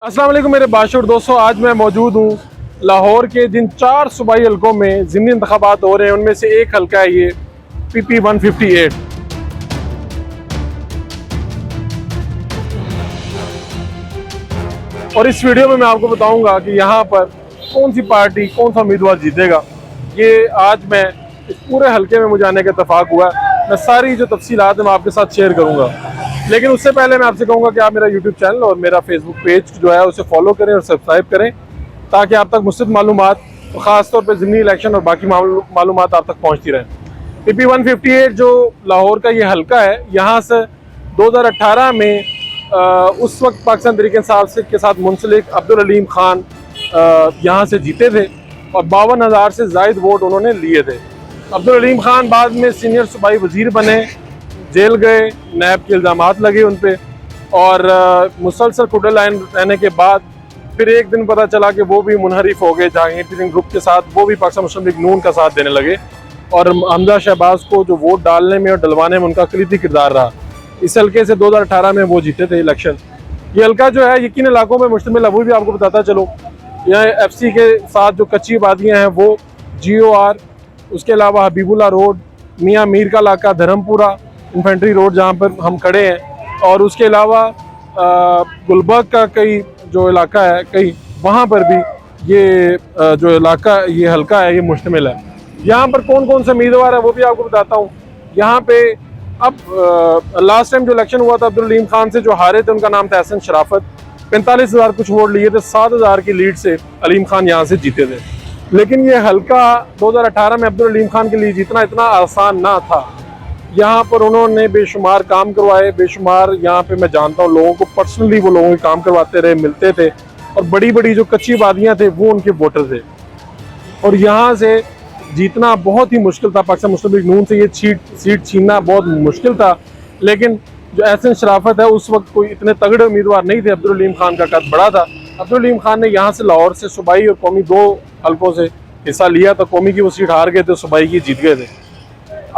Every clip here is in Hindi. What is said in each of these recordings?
अस्सलाम वालेकुम मेरे बाशुर दोस्तों, आज मैं मौजूद हूँ लाहौर के जिन 4 सूबाई हलकों में ज़िमनी इंतखाबात हो रहे हैं उनमें से एक हलका है ये PP 158। और इस वीडियो में मैं आपको बताऊंगा कि यहाँ पर कौन सी पार्टी कौन सा उम्मीदवार जीतेगा। ये आज मैं इस पूरे हलके में मुझे आने का इत्तेफाक हुआ। मैं सारी जो तफसीलात है मैं आपके साथ शेयर करूँगा, लेकिन उससे पहले मैं आपसे कहूँगा कि आप मेरा यूट्यूब चैनल और मेरा फेसबुक पेज जो है उसे फॉलो करें और सब्सक्राइब करें, ताकि आप तक मुस्तक़िल मालूमात और ख़ासतौर पर ज़िमनी इलेक्शन और बाकी मालूमात आप तक पहुँचती रहें। PP 158 जो लाहौर का ये हलका है, यहाँ से 2018 में उस वक्त पाकिस्तान तहरीक-ए-इंसाफ के साथ मुंसलिक अब्दुल अलीम खान यहाँ से जीते थे और 52,000 से ज़ायद वोट उन्होंने लिए थे। अब्दुल अलीम खान बाद में सीनियर सूबाई वज़ीर बने, जेल गए, नैब के इल्ज़ामात लगे उन पर और मुसलसल कुडल लाइन रहने के बाद फिर एक दिन पता चला कि वो भी मुनहरिफ हो गए जहांगीर ग्रुप के साथ। वो भी पाकिस्तान मुस्लिम लीग नून का साथ देने लगे और हमजा शहबाज को जो वोट डालने में और डलवाने में उनका कलीदी किरदार रहा। इस हल्के से 2018 में वो जीते थे इलेक्शन। ये हल्का जो है यकीन इलाकों में मुश्तमिल है, वो भी आपको बताता चलो। यहाँ FC के साथ जो कच्ची आबादियाँ हैं वो GOR, उसके अलावा हबीबुल्ला रोड, मियाँ मीर का इलाका, धर्मपुरा, इन्फेंट्री रोड जहाँ पर हम खड़े हैं, और उसके अलावा गुलबर्ग का कई जो इलाका है कई, वहाँ पर भी ये जो इलाका ये हल्का है ये मुश्तमिल है। यहाँ पर कौन कौन से उम्मीदवार है वो भी आपको बताता हूँ। यहाँ पे अब लास्ट टाइम जो इलेक्शन हुआ था अब्दुल अलीम खान से जो हारे थे उनका नाम था एहसन शराफत। 45,000 कुछ वोट लिए थे, 7,000 की लीड से अलीम खान यहाँ से जीते थे। लेकिन ये हल्का 2018 में अब्दुल अलीम खान के लिए जीतना इतना आसान ना था। यहाँ पर उन्होंने बेशुमार काम करवाए, बेशुमार यहाँ पे मैं जानता हूँ लोगों को पर्सनली, वो लोगों के काम करवाते रहे, मिलते थे, और बड़ी बड़ी जो कच्ची वादियाँ थे वो उनके वोटर थे और यहाँ से जीतना बहुत ही मुश्किल था। पाकिस्तान मुस्लिम लीग नून से ये सीट छीनना बहुत मुश्किल था। लेकिन जो एहसन शराफत है उस वक्त कोई इतने तगड़े उम्मीदवार नहीं थे, अब्दुल अलीम खान का कद बड़ा था। अब्दुल अलीम खान ने यहाँ से लाहौर से सूबाई और कौमी 2 हल्कों से हिस्सा लिया था। कौमी की वो सीट हार गए थे, सूबाई की जीत गए थे।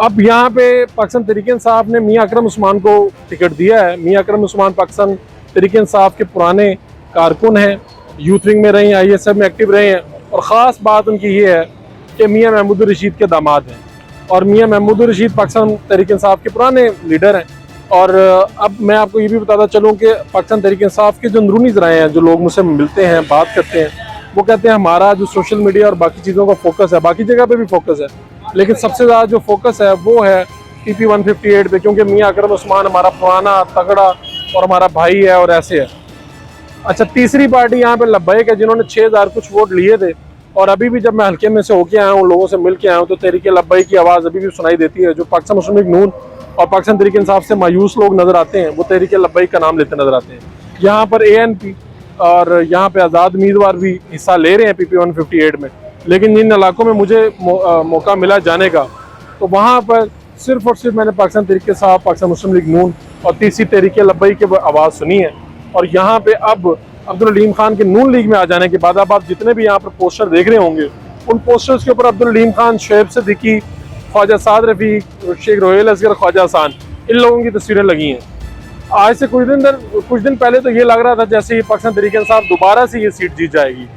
अब यहाँ पे पाकिस्तान तहरीक-ए-इंसाफ ने मियाँ अकरम उस्मान को टिकट दिया है। मियाँ अकरम उस्मान पाकिस्तान तहरीक-ए-इंसाफ के पुराने कारकुन हैं, यूथ विंग में रहे हैं, ISF में एक्टिव रहे हैं, और ख़ास बात उनकी ये है कि मियाँ महमूद रशीद के दामाद हैं और मियाँ महमूद रशीद पाकिस्तान तहरीक-ए-इंसाफ के पुराने लीडर हैं। और अब मैं आपको ये भी बताता चलूँ कि पाकिस्तान तहरीक-ए-इंसाफ के जो अंदरूनी ज़राए हैं, जो लोग मुझसे मिलते हैं, बात करते हैं, वो कहते हैं हमारा जो सोशल मीडिया और बाकी चीज़ों का फोकस है, बाकी जगह पे भी फोकस है, लेकिन सबसे ज़्यादा जो फोकस है वो है PP 158 पे, क्योंकि मियाँ अकरम उस्मान हमारा पुराना तगड़ा और हमारा भाई है और ऐसे है। अच्छा, तीसरी पार्टी यहाँ पे लब्बैक है जिन्होंने 6,000 कुछ वोट लिए थे, और अभी भी जब मैं हल्के में से होके आया हूँ, लोगों से मिल के आया हूँ, तो तहरीक लब्बैक की आवाज़ अभी भी सुनाई देती है। जो पाकिस्तान मुस्लिम लीग नून और पाकिस्तान तहरीक-ए-इंसाफ से मायूस लोग नज़र आते हैं वो तहरीक लब्बैक का नाम लेते नज़र आते हैं। यहाँ पर ANP और यहाँ पे आज़ाद उम्मीदवार भी हिस्सा ले रहे हैं PP 158 में, लेकिन जिन इलाकों में मुझे मौका मिला जाने का, तो वहाँ पर सिर्फ और सिर्फ मैंने पाकिस्तान तहरीक-ए-इंसाफ, पाकिस्तान मुस्लिम लीग नून और तीसरी तहरीक लब्बैक की आवाज़ सुनी है। और यहाँ पे अब अब्दुल अलीम खान के नून लीग में आ जाने के बाद अब आप जितने भी यहाँ पर पोस्टर देख रहे होंगे, उन पोस्टर्स के ऊपर अब्दुल अलीम खान, शोएब सिद्दीकी, ख्वाजा साद रफ़ीक, शेख रोहेल असगर, ख्वाजा हसान, इन लोगों की तस्वीरें लगी हैं। आज से कुछ दिन पहले तो ये लग रहा था जैसे ही पाकिस्तान तहरीक-ए-इंसाफ दोबारा से ये सीट जीत जाएगी,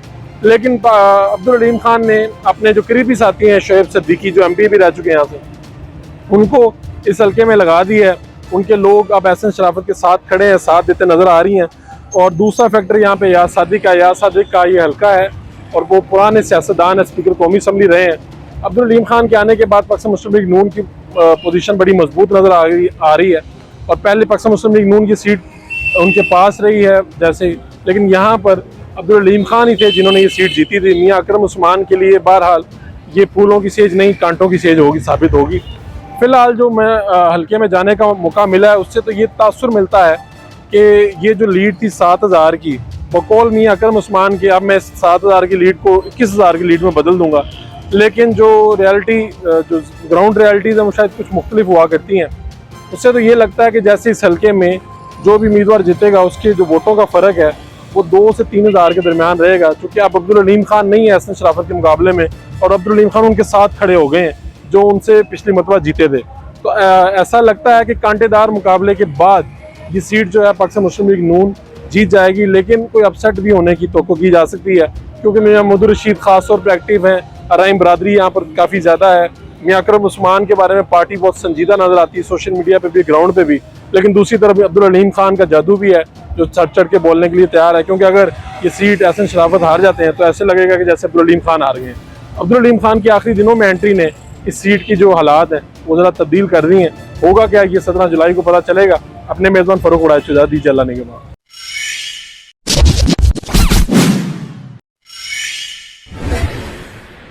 लेकिन अब्दुल अलीम खान ने अपने जो करीबी साथी हैं, शोएब सिद्दीकी जो MP भी रह चुके हैं यहाँ से, उनको इस हल्के में लगा दिया है। उनके लोग अब एहसन शराफत के साथ खड़े हैं, साथ देते नज़र आ रही हैं। और दूसरा फैक्टर यहाँ पे याद सादिक का ये हल्का है और वो पुराने सियासतदान है, स्पीकर कौमी असम्बली रहे हैं। अब्दुल अलीम खान के आने के बाद पाकिस्तान मुस्लिम लीग नून की पोजीशन बड़ी मजबूत नज़र आ रही है, और पहले पाकिस्तान मुस्लिम लीग नून की सीट उनके पास रही है जैसे, लेकिन यहाँ पर अब्दुल अलीम खान ही थे जिन्होंने ये सीट जीती थी। मियाँ अकरम उस्मान के लिए बहरहाल ये फूलों की सेज नहीं, कांटों की सेज होगी, साबित होगी। फ़िलहाल जो मैं हल्के में जाने का मौका मिला है उससे तो ये तासुर मिलता है कि ये जो लीड थी 7,000 की, बकौल मियाँ अकरम उस्मान की, अब मैं 7,000 की लीड को 21,000 की लीड में बदल दूंगा। लेकिन जो रियलिटी, जो ग्राउंड रियलिटीज़ हैं वो शायद कुछ मुख्तलिफ हुआ करती हैं। उससे तो ये लगता है कि जैसे इस हल्के में जो भी उम्मीदवार जीतेगा उसके जो वोटों का फ़र्क है वो 2 से 3,000 के दरमियान रहेगा, क्योंकि अब अब्दुल अलीम खान नहीं है एहसन शराफत के मुकाबले में, और अब्दुल अलीम खान उनके साथ खड़े हो गए हैं जो उनसे पिछली मरतबा जीते थे। तो ऐसा लगता है कि कांटेदार मुकाबले के बाद ये सीट जो है पाकिस्तान मुस्लिम लीग नून जीत जाएगी, लेकिन कोई अपसेट भी होने की तवक्को की जा सकती है, क्योंकि मियां मधु रशीद खास तौर पर एक्टिव हैं, अराइम बरादरी यहाँ पर काफ़ी ज़्यादा है। मियां अकरम उस्मान के बारे में पार्टी बहुत संजीदा नजर आती है, सोशल मीडिया पे भी, ग्राउंड पे भी। लेकिन दूसरी तरफ अब्दुल हलीम खान का जादू भी है, जो चढ़ चढ़ के बोलने के लिए तैयार है, क्योंकि अगर ये सीट एहसन शराफत हार जाते हैं तो ऐसे लगेगा कि जैसे अब्दुल हलीम खान हार गए हैं। अब्दुल हलीम खान की आखिरी दिनों में एंट्री ने इस सीट की जो हालात हैं वो ज़रा तब्दील कर दी हैं। होगा क्या, ये 17 जुलाई को पता चलेगा। अपने मेज़बान फ़ारूक उड़ाई, दीजिए अल्लाह ने के बाद।